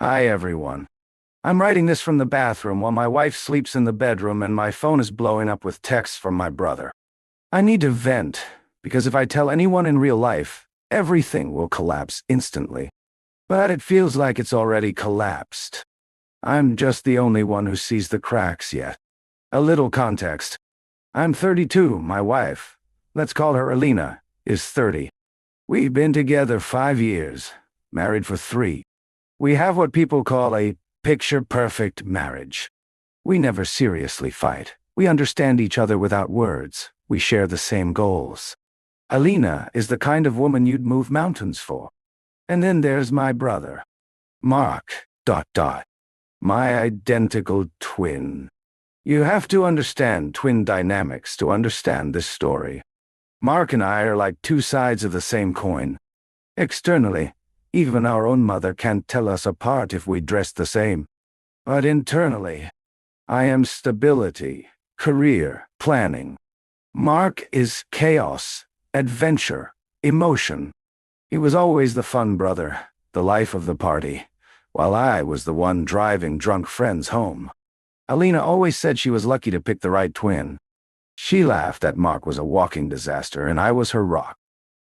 Hi, everyone. I'm writing this from the bathroom while my wife sleeps in the bedroom and my phone is blowing up with texts from my brother. I need to vent, because if I tell anyone in real life, everything will collapse instantly. But it feels like it's already collapsed. I'm just the only one who sees the cracks yet. A little context. I'm 32, my wife, let's call her Alina, is 30. We've been together 5 years, married for 3. We have what people call a picture-perfect marriage. We never seriously fight. We understand each other without words. We share the same goals. Alina is the kind of woman you'd move mountains for. And then there's my brother, Mark, ... my identical twin. You have to understand twin dynamics to understand this story. Mark and I are like two sides of the same coin. Externally, even our own mother can't tell us apart if we dress the same. But internally, I am stability, career, planning. Mark is chaos, adventure, emotion. He was always the fun brother, the life of the party, while I was the one driving drunk friends home. Alina always said she was lucky to pick the right twin. She laughed that Mark was a walking disaster and I was her rock.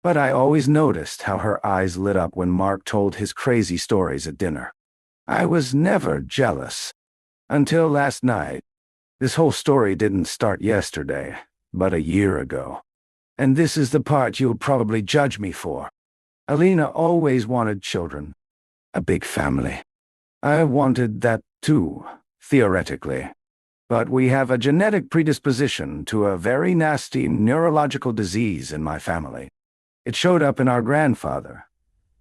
But I always noticed how her eyes lit up when Mark told his crazy stories at dinner. I was never jealous. Until last night. This whole story didn't start yesterday, but a year ago. And this is the part you'll probably judge me for. Alina always wanted children. A big family. I wanted that too, theoretically. But we have a genetic predisposition to a very nasty neurological disease in my family. It showed up in our grandfather,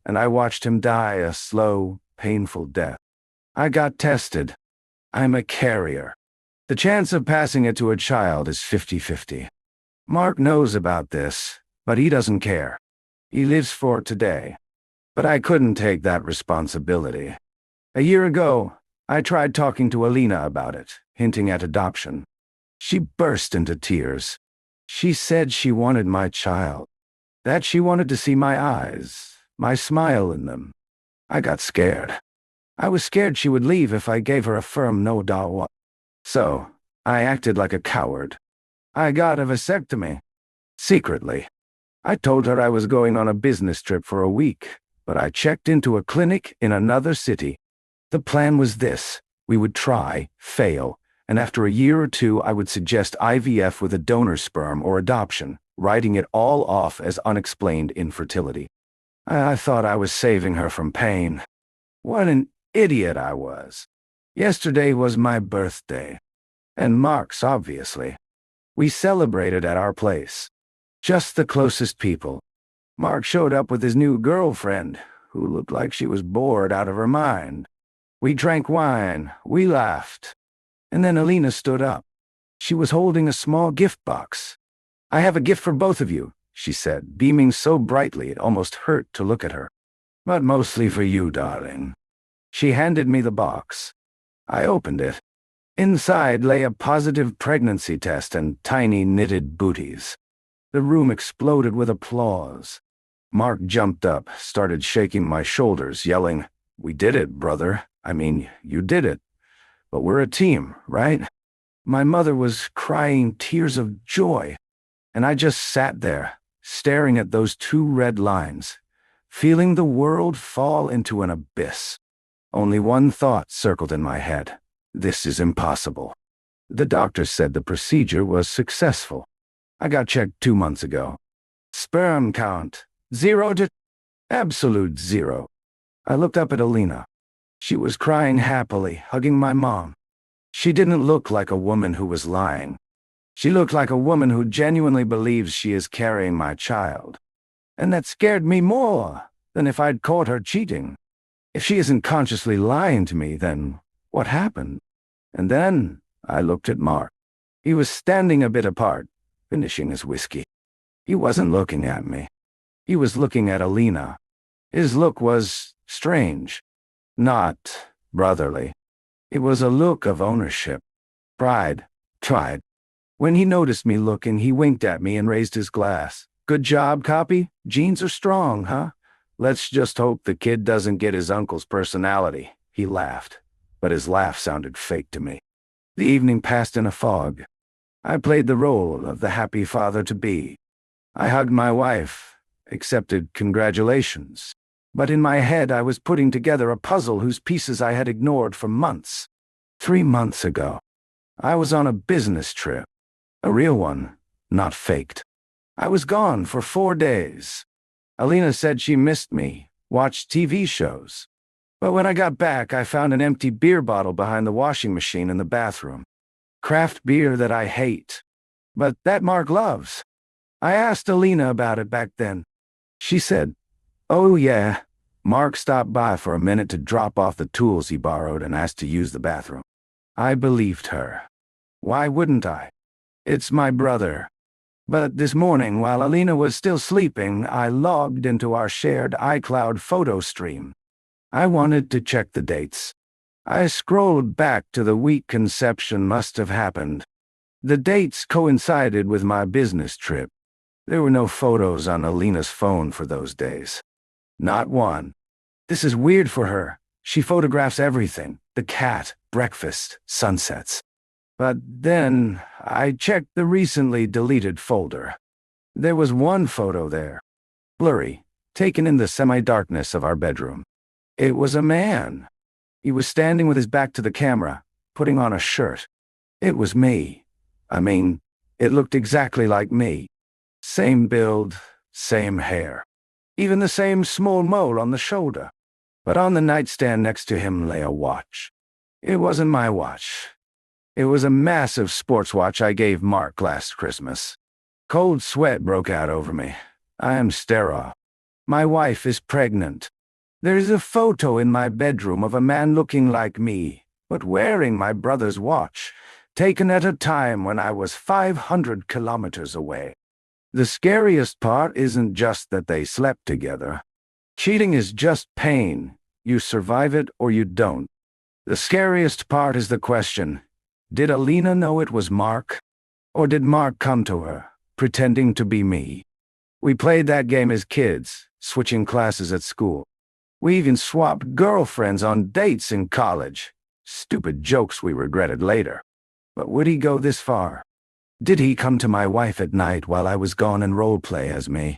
and I watched him die a slow, painful death. I got tested. I'm a carrier. The chance of passing it to a child is 50-50. Mark knows about this, but he doesn't care. He lives for today. But I couldn't take that responsibility. A year ago, I tried talking to Alina about it, hinting at adoption. She burst into tears. She said she wanted my child. That she wanted to see my eyes, my smile in them. I got scared. I was scared she would leave if I gave her a firm no dawa. So, I acted like a coward. I got a vasectomy. Secretly. I told her I was going on a business trip for a week, but I checked into a clinic in another city. The plan was this. We would try, fail, and after a year or two I would suggest IVF with a donor sperm or adoption, writing it all off as unexplained infertility. I thought I was saving her from pain. What an idiot I was. Yesterday was my birthday. And Mark's, obviously. We celebrated at our place. Just the closest people. Mark showed up with his new girlfriend, who looked like she was bored out of her mind. We drank wine, we laughed. And then Alina stood up. She was holding a small gift box. "I have a gift for both of you," she said, beaming so brightly it almost hurt to look at her. "But mostly for you, darling." She handed me the box. I opened it. Inside lay a positive pregnancy test and tiny knitted booties. The room exploded with applause. Mark jumped up, started shaking my shoulders, yelling, "We did it, brother. I mean, you did it. But we're a team, right?" My mother was crying tears of joy, and I just sat there, staring at those 2 red lines, feeling the world fall into an abyss. Only one thought circled in my head. This is impossible. The doctor said the procedure was successful. I got checked 2 months ago. Sperm count, 0 to absolute 0. I looked up at Alina. She was crying happily, hugging my mom. She didn't look like a woman who was lying. She looked like a woman who genuinely believes she is carrying my child. And that scared me more than if I'd caught her cheating. If she isn't consciously lying to me, then what happened? And then I looked at Mark. He was standing a bit apart, finishing his whiskey. He wasn't looking at me. He was looking at Alina. His look was strange, not brotherly. It was a look of ownership, pride. When he noticed me looking, he winked at me and raised his glass. "Good job, copy? Genes are strong, huh? Let's just hope the kid doesn't get his uncle's personality. He laughed, but his laugh sounded fake to me. The evening passed in a fog. I played the role of the happy father-to-be. I hugged my wife, accepted congratulations. But in my head I was putting together a puzzle whose pieces I had ignored for months. 3 months ago, I was on a business trip. A real one, not faked. I was gone for 4 days. Alina said she missed me, watched TV shows. But when I got back, I found an empty beer bottle behind the washing machine in the bathroom. Craft beer that I hate, but that Mark loves. I asked Alina about it back then. She said, "Oh yeah, Mark stopped by for a minute to drop off the tools he borrowed and asked to use the bathroom." I believed her. Why wouldn't I? It's my brother. But this morning, while Alina was still sleeping, I logged into our shared iCloud photo stream. I wanted to check the dates. I scrolled back to the week conception must have happened. The dates coincided with my business trip. There were no photos on Alina's phone for those days. Not one. This is weird for her. She photographs everything: the cat, breakfast, sunsets. But then I checked the recently deleted folder. There was one photo there, blurry, taken in the semi-darkness of our bedroom. It was a man. He was standing with his back to the camera, putting on a shirt. It was me. I mean, it looked exactly like me. Same build, same hair. Even the same small mole on the shoulder. But on the nightstand next to him lay a watch. It wasn't my watch. It was a massive sports watch I gave Mark last Christmas. Cold sweat broke out over me. I am sterile. My wife is pregnant. There is a photo in my bedroom of a man looking like me, but wearing my brother's watch, taken at a time when I was 500 kilometers away. The scariest part isn't just that they slept together. Cheating is just pain. You survive it or you don't. The scariest part is the question, did Alina know it was Mark? Or did Mark come to her, pretending to be me? We played that game as kids, switching classes at school. We even swapped girlfriends on dates in college. Stupid jokes we regretted later. But would he go this far? Did he come to my wife at night while I was gone and role-play as me?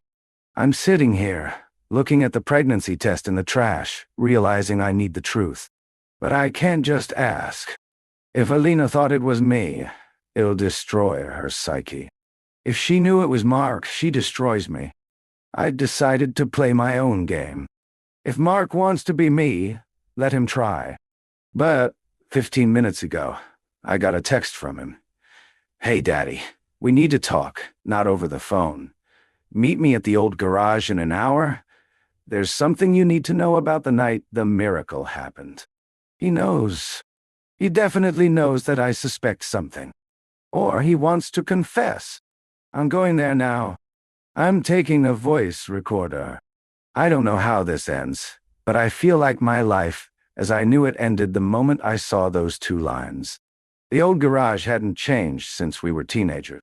I'm sitting here, looking at the pregnancy test in the trash, realizing I need the truth. But I can't just ask. If Alina thought it was me, it'll destroy her psyche. If she knew it was Mark, she destroys me. I decided to play my own game. If Mark wants to be me, let him try. But 15 minutes ago, I got a text from him. "Hey, Daddy, we need to talk, not over the phone. Meet me at the old garage in an hour. There's something you need to know about the night the miracle happened." He knows. He definitely knows that I suspect something. Or he wants to confess. I'm going there now. I'm taking a voice recorder. I don't know how this ends, but I feel like my life, as I knew it, ended the moment I saw those 2 lines. The old garage hadn't changed since we were teenagers.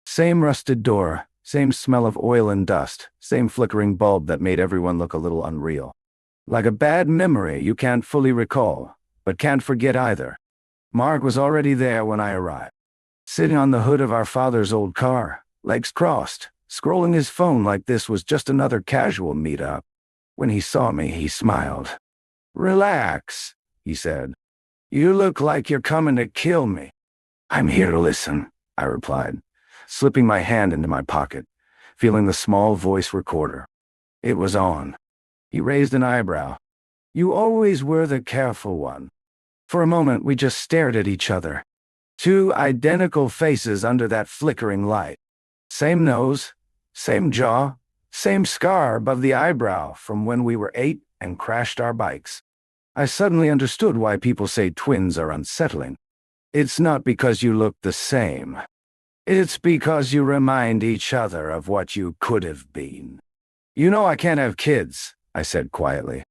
Same rusted door, same smell of oil and dust, same flickering bulb that made everyone look a little unreal. Like a bad memory you can't fully recall, but can't forget either. Mark was already there when I arrived. Sitting on the hood of our father's old car, legs crossed, scrolling his phone like this was just another casual meet-up. When he saw me, he smiled. "Relax," he said. "You look like you're coming to kill me." "I'm here to listen," I replied, slipping my hand into my pocket, feeling the small voice recorder. It was on. He raised an eyebrow. "You always were the careful one." For a moment, we just stared at each other. 2 identical faces under that flickering light. Same nose, same jaw, same scar above the eyebrow from when we were 8 and crashed our bikes. I suddenly understood why people say twins are unsettling. It's not because you look the same. It's because you remind each other of what you could have been. "You know I can't have kids," I said quietly.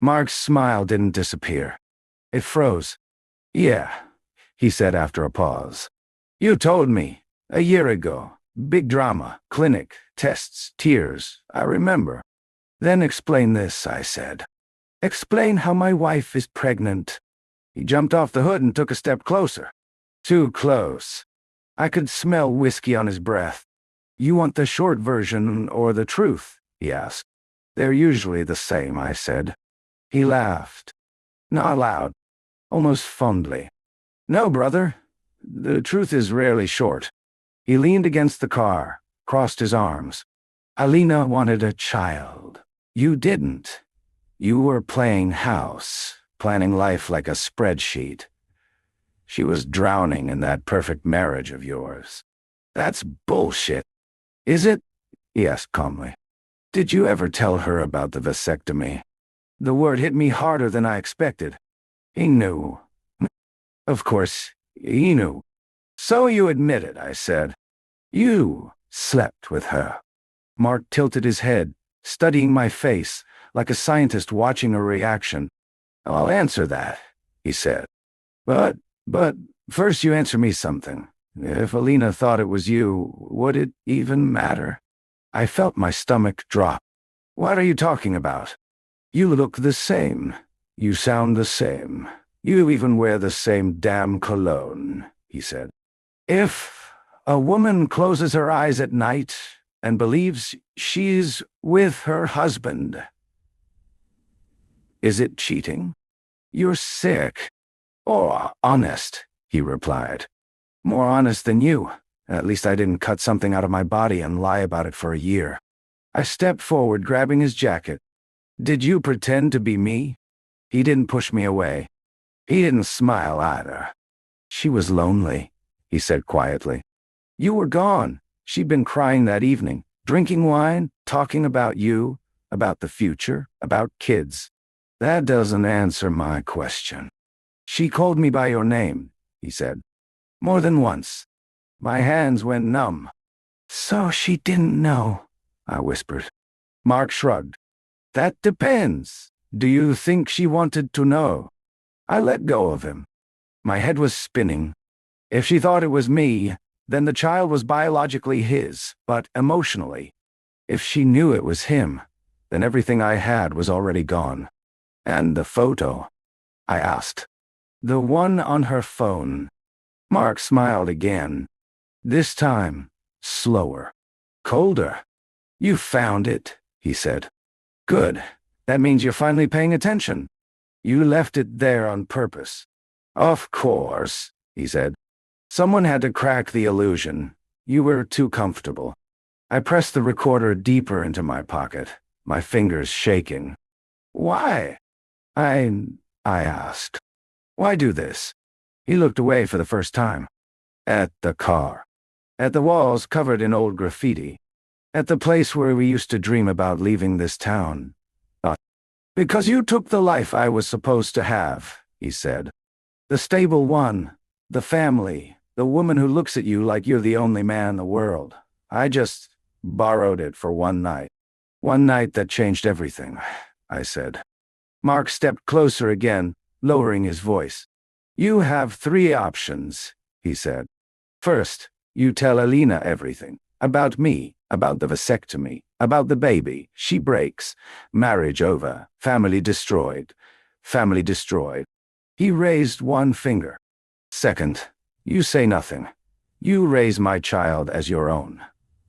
Mark's smile didn't disappear. It froze. "Yeah," he said after a pause. "You told me, a year ago. Big drama, clinic, tests, tears, I remember." "Then explain this," I said. Explain how my wife is pregnant. He jumped off the hood and took a step closer. Too close. I could smell whiskey on his breath. You want the short version or the truth? He asked. They're usually the same, I said. He laughed. Not loud, almost fondly. No, brother. The truth is rarely short. He leaned against the car, crossed his arms. Alina wanted a child. You didn't. You were playing house, planning life like a spreadsheet. She was drowning in that perfect marriage of yours. That's bullshit. Is it? He asked calmly. Did you ever tell her about the vasectomy? The word hit me harder than I expected. He knew. Of course, he knew. So you admit it, I said. You slept with her. Mark tilted his head, studying my face, like a scientist watching a reaction. I'll answer that, he said. But first you answer me something. If Alina thought it was you, would it even matter? I felt my stomach drop. What are you talking about? You look the same. You sound the same. You even wear the same damn cologne, he said. If a woman closes her eyes at night and believes she's with her husband, is it cheating? You're sick. Or honest, he replied. More honest than you. At least I didn't cut something out of my body and lie about it for a year. I stepped forward, grabbing his jacket. Did you pretend to be me? He didn't push me away. He didn't smile either. She was lonely, he said quietly. You were gone. She'd been crying that evening, drinking wine, talking about you, about the future, about kids. That doesn't answer my question. She called me by your name, he said. More than once. My hands went numb. So she didn't know, I whispered. Mark shrugged. That depends. Do you think she wanted to know? I let go of him. My head was spinning. If she thought it was me, then the child was biologically his, but emotionally. If she knew it was him, then everything I had was already gone. And the photo? I asked. The one on her phone. Mark smiled again. This time, slower. Colder. You found it, he said. Good. That means you're finally paying attention. You left it there on purpose. Of course, he said. Someone had to crack the illusion. You were too comfortable. I pressed the recorder deeper into my pocket, my fingers shaking. Why? I asked. Why do this? He looked away for the first time. At the car. At the walls covered in old graffiti. At the place where we used to dream about leaving this town. Because you took the life I was supposed to have, he said. The stable one, the family, the woman who looks at you like you're the only man in the world. I just borrowed it for one night. One night that changed everything, I said. Mark stepped closer again, lowering his voice. You have 3 options, he said. First, you tell Alina everything. About me, about the vasectomy, about the baby. She breaks. Marriage over. Family destroyed. Family destroyed. He raised one finger. Second, you say nothing. You raise my child as your own.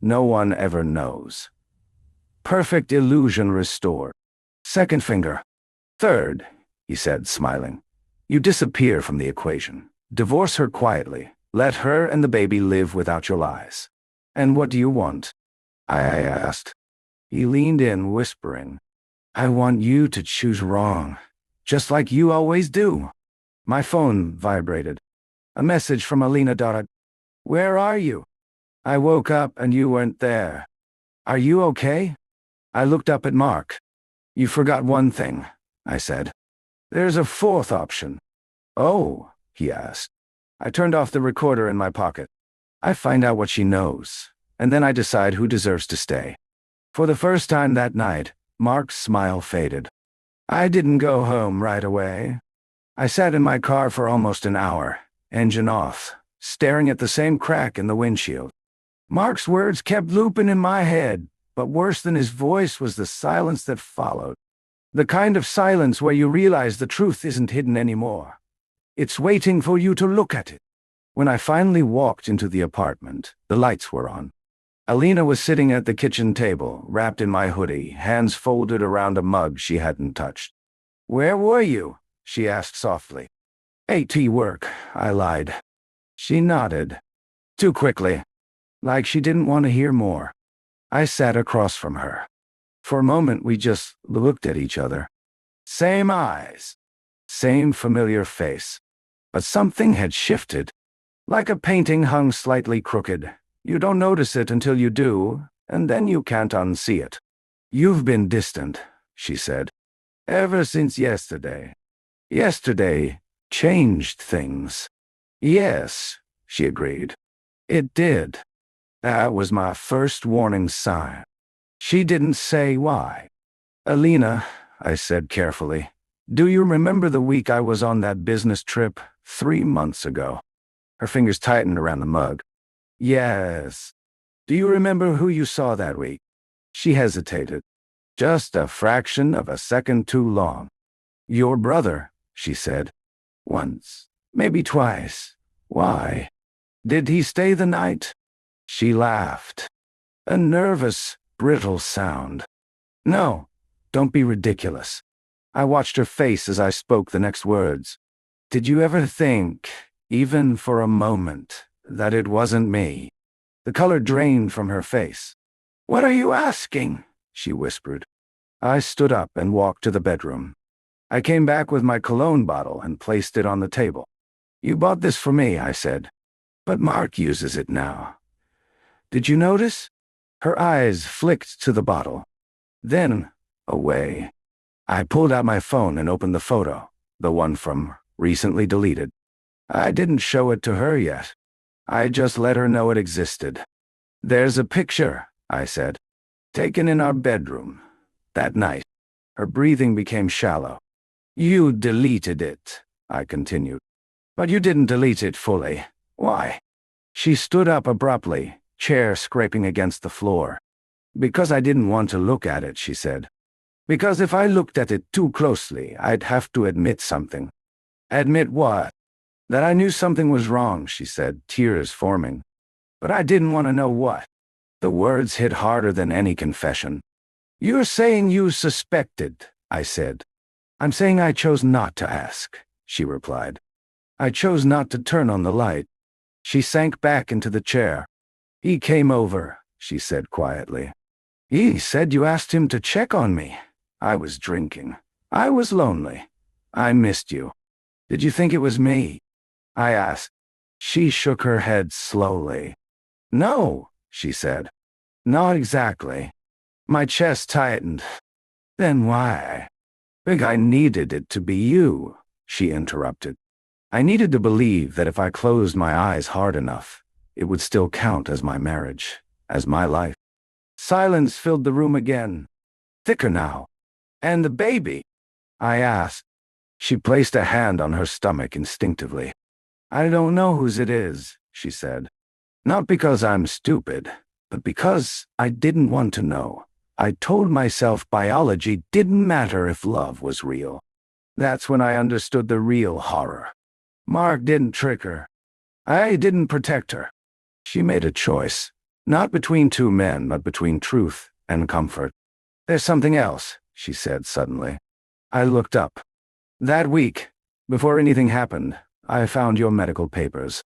No one ever knows. Perfect illusion restored. Second finger. Third, he said, smiling. You disappear from the equation. Divorce her quietly. Let her and the baby live without your lies. And what do you want? I asked. He leaned in, whispering. I want you to choose wrong, just like you always do. My phone vibrated. A message from Alina. Where are you? I woke up and you weren't there. Are you okay? I looked up at Mark. You forgot one thing, I said. There's a 4th option. Oh, he asked. I turned off the recorder in my pocket. I find out what she knows, and then I decide who deserves to stay. For the first time that night, Mark's smile faded. I didn't go home right away. I sat in my car for almost an hour, engine off, staring at the same crack in the windshield. Mark's words kept looping in my head, but worse than his voice was the silence that followed. The kind of silence where you realize the truth isn't hidden anymore. It's waiting for you to look at it. When I finally walked into the apartment, the lights were on. Alina was sitting at the kitchen table, wrapped in my hoodie, hands folded around a mug she hadn't touched. "Where were you?" she asked softly. "AT work," I lied. She nodded. Too quickly, like she didn't want to hear more. I sat across from her. For a moment, we just looked at each other. Same eyes, same familiar face. But something had shifted. Like a painting hung slightly crooked. You don't notice it until you do, and then you can't unsee it. "You've been distant," she said. "Ever since yesterday. Yesterday changed things." "Yes," she agreed. "It did." That was my first warning sign. She didn't say why. "Alina," I said carefully, "do you remember the week I was on that business trip 3 months ago?" Her fingers tightened around the mug. "Yes." "Do you remember who you saw that week?" She hesitated. Just a fraction of a second too long. "Your brother," she said. "Once, maybe twice. Why? Did he stay the night?" She laughed. A nervous, brittle sound. "No, don't be ridiculous." I watched her face as I spoke the next words. "Did you ever think, even for a moment, that it wasn't me?" The color drained from her face. "What are you asking?" she whispered. I stood up and walked to the bedroom. I came back with my cologne bottle and placed it on the table. "You bought this for me," I said. "But Mark uses it now. Did you notice?" Her eyes flicked to the bottle. Then, away. I pulled out my phone and opened the photo, the one from recently deleted. I didn't show it to her yet. I just let her know it existed. "There's a picture," I said, "taken in our bedroom. That night." Her breathing became shallow. "You deleted it," I continued. "But you didn't delete it fully. Why?" She stood up abruptly, chair scraping against the floor. "Because I didn't want to look at it," she said. "Because if I looked at it too closely, I'd have to admit something." "Admit what?" "That I knew something was wrong," she said, tears forming. "But I didn't want to know what." The words hit harder than any confession. "You're saying you suspected," I said. "I'm saying I chose not to ask," she replied. "I chose not to turn on the light." She sank back into the chair. "He came over," she said quietly. "He said you asked him to check on me. I was drinking. I was lonely. I missed you. Did you think it was me?" I asked. She shook her head slowly. "No," she said. "Not exactly." My chest tightened. "Then why?" "Big, I needed it to be you," she interrupted. "I needed to believe that if I closed my eyes hard enough, it would still count as my marriage, as my life." Silence filled the room again. Thicker now. "And the baby?" I asked. She placed a hand on her stomach instinctively. "I don't know whose it is," she said. "Not because I'm stupid, but because I didn't want to know. I told myself biology didn't matter if love was real." That's when I understood the real horror. Mark didn't trick her. I didn't protect her. She made a choice, not between two men, but between truth and comfort. "There's something else," she said suddenly. I looked up. "That week, before anything happened, I found your medical papers."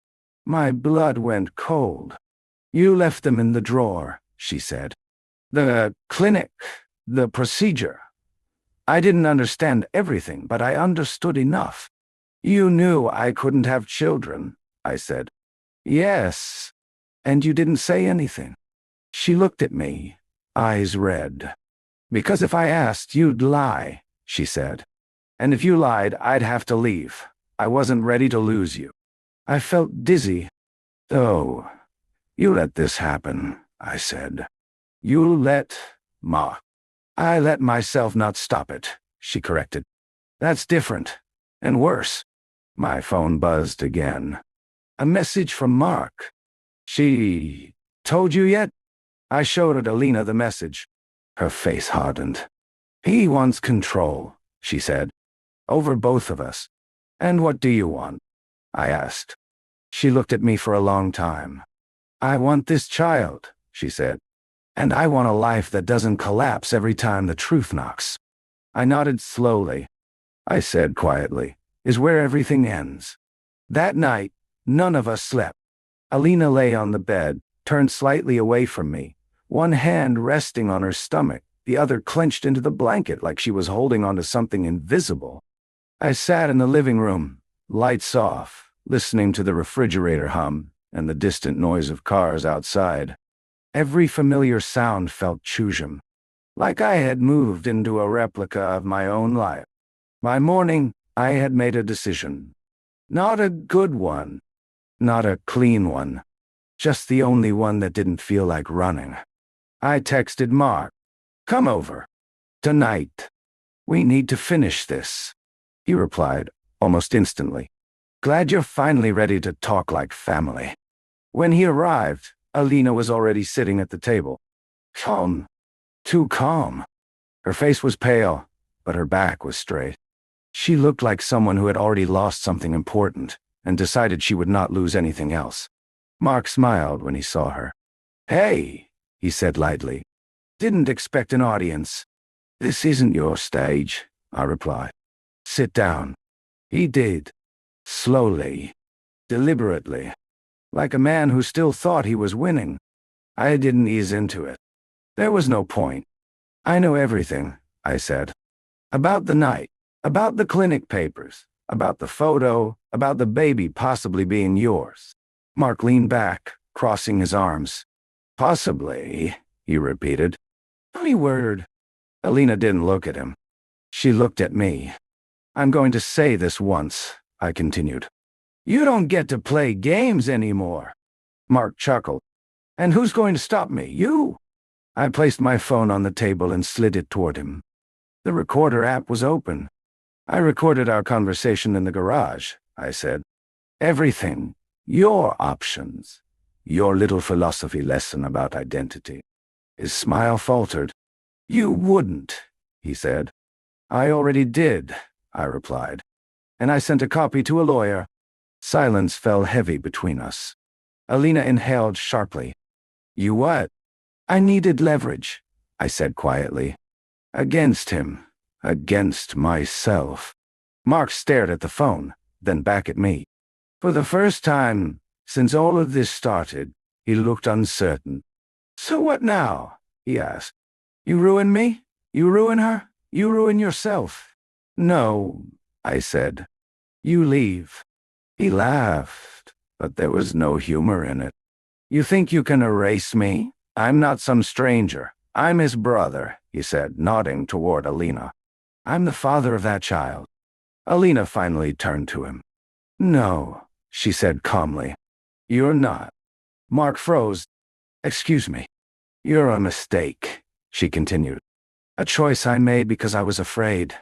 My blood went cold. "You left them in the drawer," she said. "The clinic, the procedure." I didn't understand everything, but I understood enough. "You knew I couldn't have children," I said. "Yes. And you didn't say anything." She looked at me, eyes red. "Because if I asked, you'd lie," she said. "And if you lied, I'd have to leave. I wasn't ready to lose you." I felt dizzy. "Oh, you let this happen," I said. "You let Ma." "I let myself not stop it," she corrected. "That's different. And worse." My phone buzzed again. A message from Mark. "She told you yet?" I showed Alina the message. Her face hardened. He wants control, she said, over both of us. And what do you want? I asked. She looked at me for a long time. I want this child, she said. And I want a life that doesn't collapse every time the truth knocks. I nodded slowly. I said quietly, is where everything ends. That night, none of us slept. Alina lay on the bed, turned slightly away from me, one hand resting on her stomach, the other clenched into the blanket like she was holding onto something invisible. I sat in the living room, lights off, listening to the refrigerator hum and the distant noise of cars outside. Every familiar sound felt Chujum, like I had moved into a replica of my own life. By morning, I had made a decision. Not a good one, not a clean one, just the only one that didn't feel like running. I texted Mark, come over. Tonight. We need to finish this. He replied, almost instantly. Glad you're finally ready to talk like family. When he arrived, Alina was already sitting at the table. Calm. Too calm. Her face was pale, but her back was straight. She looked like someone who had already lost something important and decided she would not lose anything else. Mark smiled when he saw her. Hey, he said lightly. Didn't expect an audience. This isn't your stage, I replied. Sit down. He did. Slowly. Deliberately. Like a man who still thought he was winning. I didn't ease into it. There was no point. I know everything, I said. About the night. About the clinic papers. About the photo. About the baby possibly being yours. Mark leaned back, crossing his arms. Possibly, he repeated. Funny word. Alina didn't look at him. She looked at me. I'm going to say this once, I continued. You don't get to play games anymore. Mark chuckled. And who's going to stop me? You? I placed my phone on the table and slid it toward him. The recorder app was open. I recorded our conversation in the garage, I said. Everything. Your options. Your little philosophy lesson about identity. His smile faltered. You wouldn't, he said. I already did, I replied. And I sent a copy to a lawyer. Silence fell heavy between us. Alina inhaled sharply. You what? I needed leverage, I said quietly. Against him. Against myself. Mark stared at the phone, then back at me. For the first time since all of this started, he looked uncertain. So what now? He asked. You ruin me? You ruin her? You ruin yourself? No, I said. You leave. He laughed, but there was no humor in it. You think you can erase me? I'm not some stranger. I'm his brother, he said, nodding toward Alina. I'm the father of that child. Alina finally turned to him. No, she said calmly. You're not. Mark froze. Excuse me. You're a mistake, she continued. A choice I made because I was afraid.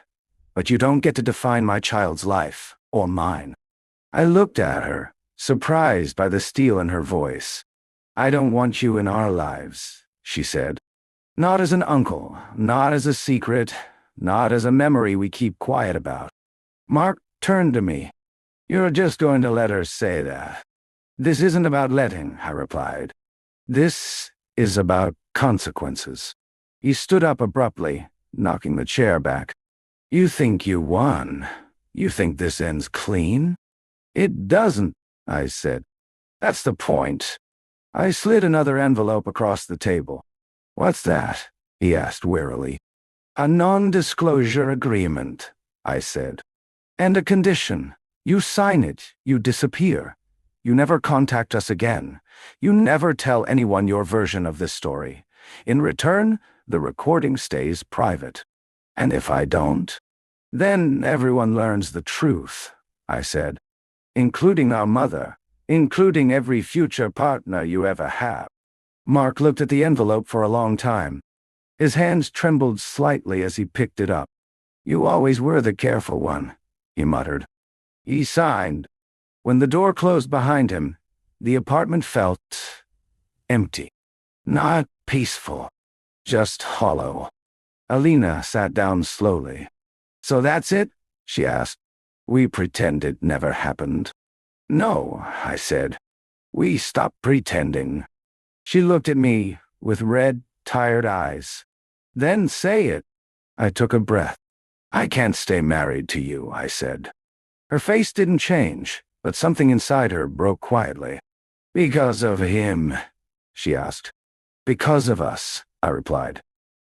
But you don't get to define my child's life, or mine. I looked at her, surprised by the steel in her voice. I don't want you in our lives, she said. Not as an uncle, not as a secret, not as a memory we keep quiet about. Mark turned to me. You're just going to let her say that. This isn't about letting, I replied. This is about consequences. He stood up abruptly, knocking the chair back. You think you won? You think this ends clean? It doesn't, I said. That's the point. I slid another envelope across the table. What's that? He asked wearily. A non-disclosure agreement, I said. And a condition. You sign it, you disappear. You never contact us again. You never tell anyone your version of this story. In return, the recording stays private. And if I don't? Then everyone learns the truth, I said. Including our mother. Including every future partner you ever have. Mark looked at the envelope for a long time. His hands trembled slightly as he picked it up. You always were the careful one, he muttered. He signed. When the door closed behind him, the apartment felt empty. Not peaceful, just hollow. Alina sat down slowly. So that's it? She asked. We pretend it never happened. No, I said. We stopped pretending. She looked at me with red, tired eyes. Then say it. I took a breath. I can't stay married to you, I said. Her face didn't change, but something inside her broke quietly. Because of him, she asked. Because of us, I replied.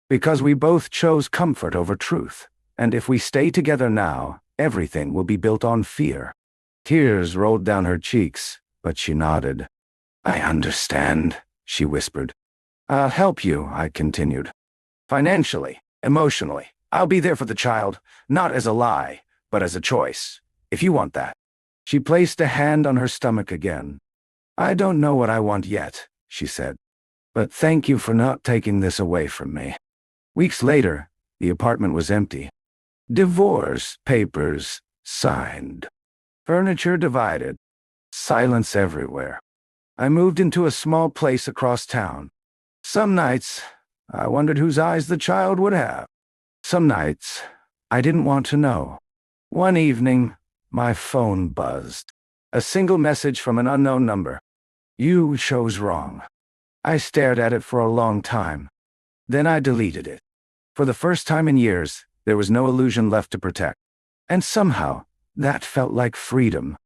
Because we both chose comfort over truth, and if we stay together now, everything will be built on fear. Tears rolled down her cheeks, but she nodded. I understand, she whispered. I'll help you, I continued. Financially, emotionally. I'll be there for the child, not as a lie, but as a choice, if you want that. She placed a hand on her stomach again. I don't know what I want yet, she said. But thank you for not taking this away from me. Weeks later, the apartment was empty. Divorce papers signed. Furniture divided. Silence everywhere. I moved into a small place across town. Some nights, I wondered whose eyes the child would have. Some nights, I didn't want to know. One evening, my phone buzzed. A single message from an unknown number. You chose wrong. I stared at it for a long time. Then I deleted it. For the first time in years, there was no illusion left to protect. And somehow, that felt like freedom.